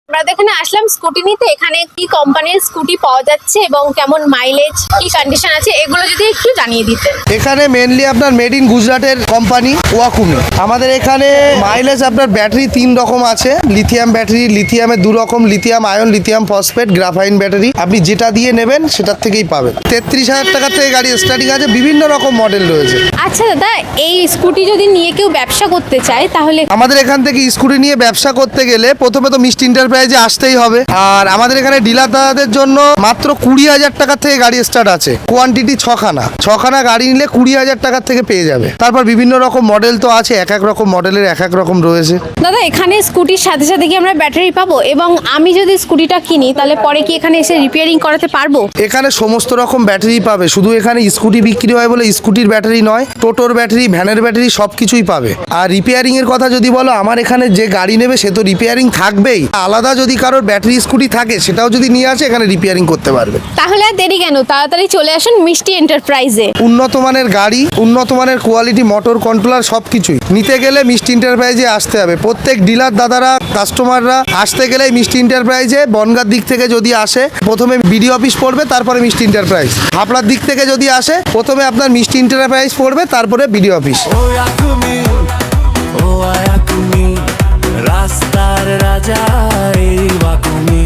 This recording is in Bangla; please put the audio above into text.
আমরা এখানে আসলাম স্কুটি নিতে। এখানে কি কোম্পানির স্কুটি পাওয়া যাচ্ছে এবং কেমন মাইলেজ, কি কন্ডিশন আছে, এগুলো যদি একটু জানিয়ে দিতেন। এখানে মেনলি আপনার মেড ইন গুজরাটের কোম্পানি ওয়াকুমি। আমাদের এখানে মাইলেজ আপনার ব্যাটারি 3 রকম আছে, লিথিয়াম ব্যাটারি, লিথিয়ামের 2 রকম, lithium ion, lithium phosphate, graphene battery. আপনি যেটা দিয়ে নেবেন সেটার থেকেই পাবেন। 33,000 টাকার থেকে গাড়ি স্টার্টিং আছে, বিভিন্ন রকম মডেল রয়েছে। আচ্ছা দাদা, এই স্কুটি যদি নিয়ে কেউ ব্যবসা করতে চায় তাহলে? আমাদের এখান থেকে স্কুটি নিয়ে ব্যবসা করতে গেলে প্রথমে তো মিস্ট এন্টারপ্রাইজে আসতেই হবে। আর আমাদের এখানে ডিলার দাদাদের জন্য মাত্র 20,000 টাকার থেকে গাড়ি স্টার্ট আছে। কোয়ান্টিটি 6খানা গাড়ি নিলে 20,000 টাকার থেকে পেয়ে যাবে। তারপর বিভিন্ন রকম মডেল তো আছে, এক এক রকম মডেলের এক এক রকম রয়েছে। দাদা, এখানে স্কুটির সাথে সাথে কি আমরা ব্যাটারি পাবো? এবং আমি যদি স্কুটিটা কিনি তাহলে পরে কি এখানে এসে রিপেয়ারিং করাতে পারবো? এখানে সমস্ত রকম ব্যাটারি পাবে। শুধু এখানে স্কুটি বিক্রি হয় বলে স্কুটির ব্যাটারি নয়, টোটোর ব্যাটারি, ভ্যানের ব্যাটারি সব কিছুই পাবে। আর রিপেয়ারিং এর কথা যদি বলো, আমার এখানে যে গাড়ি নেবে সে তো রিপেয়ারিং থাকবেই। আলাদা যদি কারোর ব্যাটারি স্কুটি থাকে সেটাও যদি নিয়ে আসে এখানে রিপেয়ারিং করতে পারবে। তাহলে আর দেরি কেন, তাড়াতাড়ি চলে আসুন মিষ্টি এন্টারপ্রাইজে। উন্নত মানের গাড়ি, উন্নত মানের কোয়ালিটি, মোটর কন্ট্রোলার সবকিছুই নিতে গেলে মিষ্টি এন্টারপ্রাইজে আসতে হবে। প্রত্যেক ডিলার দাদারা, কাস্টমাররা আসতে গেলেই মিষ্টি এন্টারপ্রাইজে বনগাঁর দিক থেকে যদি আসে প্রথমে বিডি অফিস পড়বে, তারপরে মিষ্টি এন্টারপ্রাইজ। হাবড়ার দিক থেকে যদি আসে প্রথমে আপনার মিষ্টি এন্টারপ্রাইজ পড়বে, তারপরে বিডি অফিস। রাস্তার রাজা এই ওয়াকুমি।